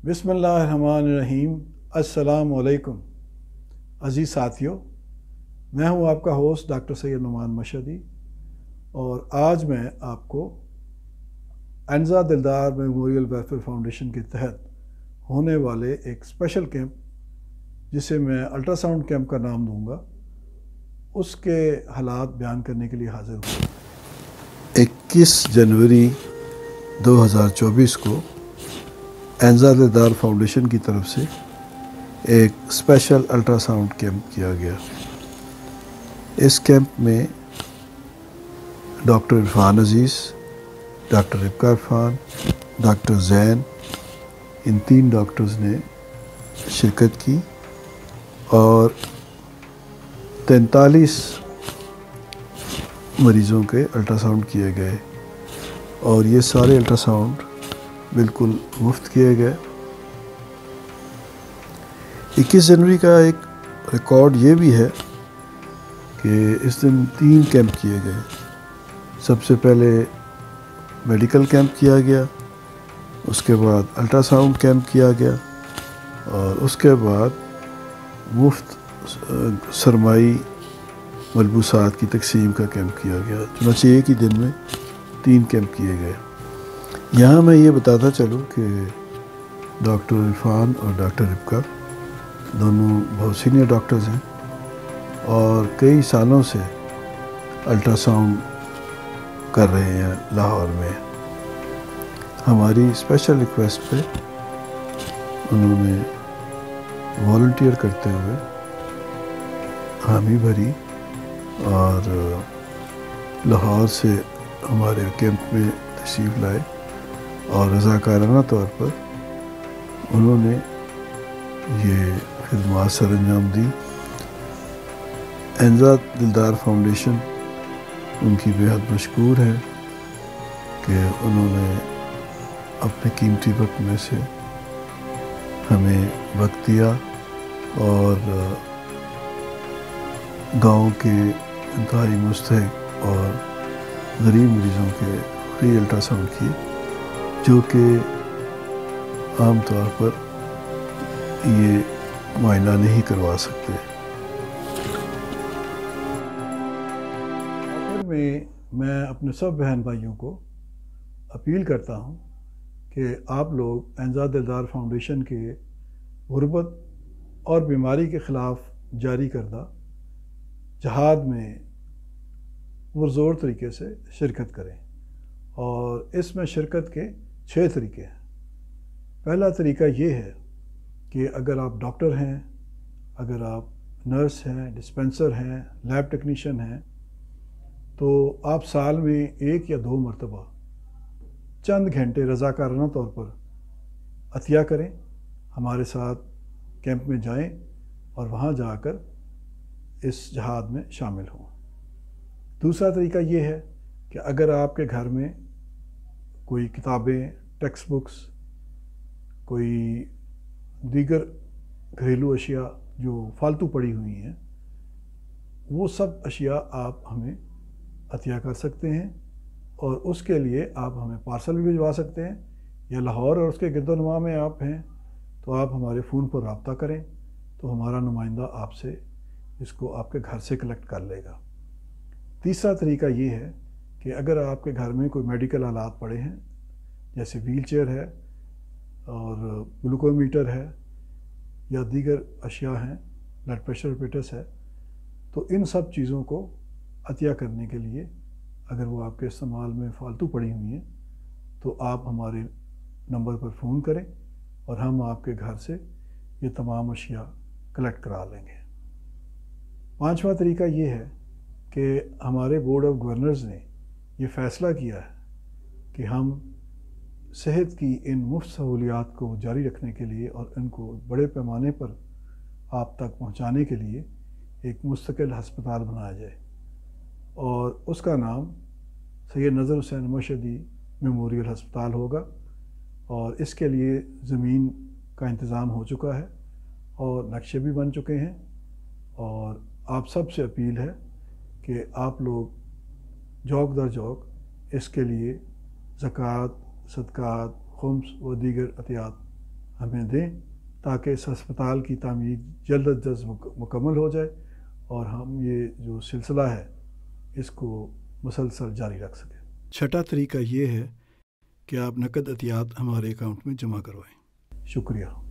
بسم اللہ الرحمن الرحیم۔ السلام علیکم عزیز ساتھیوں، میں ہوں آپ کا ہوسٹ ڈاکٹر سید نعمان مشہدی، اور آج میں آپ کو انزا دلدار میموریل ویلفیئر فاؤنڈیشن کے تحت ہونے والے ایک اسپیشل کیمپ، جسے میں الٹرا ساؤنڈ کیمپ کا نام دوں گا، اس کے حالات بیان کرنے کے لیے حاضر ہوں۔ 21 جنوری 2024 کو انزا دلدار فاؤنڈیشن کی طرف سے ایک اسپیشل الٹرا ساؤنڈ کیمپ کیا گیا۔ اس کیمپ میں ڈاکٹر عرفان عزیز، ڈاکٹر ربقہ عرفان، ڈاکٹر زین، ان 3 ڈاکٹرز نے شرکت کی اور 43 مریضوں کے الٹرا ساؤنڈ کیے گئے، اور یہ سارے الٹرا ساؤنڈ بالکل مفت کیے گئے۔ 21 جنوری کا ایک ریکارڈ یہ بھی ہے کہ اس دن 3 کیمپ کیے گئے۔ سب سے پہلے میڈیکل کیمپ کیا گیا، اس کے بعد الٹرا ساؤنڈ کیمپ کیا گیا، اور اس کے بعد مفت سرمائی ملبوسات کی تقسیم کا کیمپ کیا گیا۔ چنانچہ ایک ہی دن میں 3 کیمپ کیے گئے۔ یہاں میں یہ بتاتا چلوں کہ ڈاکٹر عرفان اور ڈاکٹر ربقہ دونوں بہت سینئر ڈاکٹرز ہیں، اور کئی سالوں سے الٹرا ساؤنڈ کر رہے ہیں لاہور میں۔ ہماری اسپیشل ریکویسٹ پہ انہوں نے والنٹیئر کرتے ہوئے حامی بھری، اور لاہور سے ہمارے کیمپ میں تشریف لائے، اور رضاکارانہ طور پر انہوں نے یہ خدمات سر انجام دی۔ انزا دلدار فاؤنڈیشن ان کی بےحد مشکور ہے کہ انہوں نے اپنے قیمتی وقت میں سے ہمیں وقت دیا، اور گاؤں کے انتہائی مستحق اور غریب مریضوں کے فری الٹرا ساؤنڈ کیے، جو کہ عام طور پر یہ معائنہ نہیں کروا سکتے۔ آخر میں اپنے سب بہن بھائیوں کو اپیل کرتا ہوں کہ آپ لوگ انزا دلدار فاؤنڈیشن کے غربت اور بیماری کے خلاف جاری کردہ جہاد میں پرزور طریقے سے شرکت کریں، اور اس میں شرکت کے 6 طریقے ہیں۔ پہلا طریقہ یہ ہے کہ اگر آپ ڈاکٹر ہیں، اگر آپ نرس ہیں، ڈسپینسر ہیں، لیب ٹیکنیشین ہیں، تو آپ سال میں 1 یا 2 مرتبہ چند گھنٹے رضاکارانہ طور پر عطیہ کریں، ہمارے ساتھ کیمپ میں جائیں، اور وہاں جا کر اس جہاد میں شامل ہوں۔ دوسرا طریقہ یہ ہے کہ اگر آپ کے گھر میں کوئی کتابیں، ٹیکسٹ بکس، کوئی دیگر گھریلو اشیاء جو فالتو پڑی ہوئی ہیں، وہ سب اشیاء آپ ہمیں عطیہ کر سکتے ہیں، اور اس کے لیے آپ ہمیں پارسل بھی بھجوا سکتے ہیں، یا لاہور اور اس کے گرد و نواح میں آپ ہیں تو آپ ہمارے فون پر رابطہ کریں، تو ہمارا نمائندہ آپ سے اس کو آپ کے گھر سے کلیکٹ کر لے گا۔ تیسرا طریقہ یہ ہے کہ اگر آپ کے گھر میں کوئی میڈیکل آلات پڑے ہیں، جیسے ویل چیئر ہے اور گلوکومیٹر ہے، یا دیگر اشیاء ہیں، بلڈ پریشر ریپیٹس ہے، تو ان سب چیزوں کو عطیہ کرنے کے لیے اگر وہ آپ کے استعمال میں فالتو پڑی ہوئی ہیں، تو آپ ہمارے نمبر پر فون کریں، اور ہم آپ کے گھر سے یہ تمام اشیاء کلیکٹ کرا لیں گے۔ 5واں طریقہ یہ ہے کہ ہمارے بورڈ آف گورنرز نے یہ فیصلہ کیا ہے کہ ہم صحت کی ان مفت سہولیات کو جاری رکھنے کے لیے اور ان کو بڑے پیمانے پر آپ تک پہنچانے کے لیے ایک مستقل ہسپتال بنایا جائے، اور اس کا نام سید نظر حسین مشہدی میموریل ہسپتال ہوگا، اور اس کے لیے زمین کا انتظام ہو چکا ہے اور نقشے بھی بن چکے ہیں، اور آپ سب سے اپیل ہے کہ آپ لوگ جوک در جوک اس کے لیے زکوٰۃ، صدقات، خمس و دیگر عطیات ہمیں دیں تاکہ اس ہسپتال کی تعمیر جلد از جلد مکمل ہو جائے اور ہم یہ جو سلسلہ ہے اس کو مسلسل جاری رکھ سکیں۔ چھٹا طریقہ یہ ہے کہ آپ نقد عطیات ہمارے اکاؤنٹ میں جمع کروائیں۔ شکریہ۔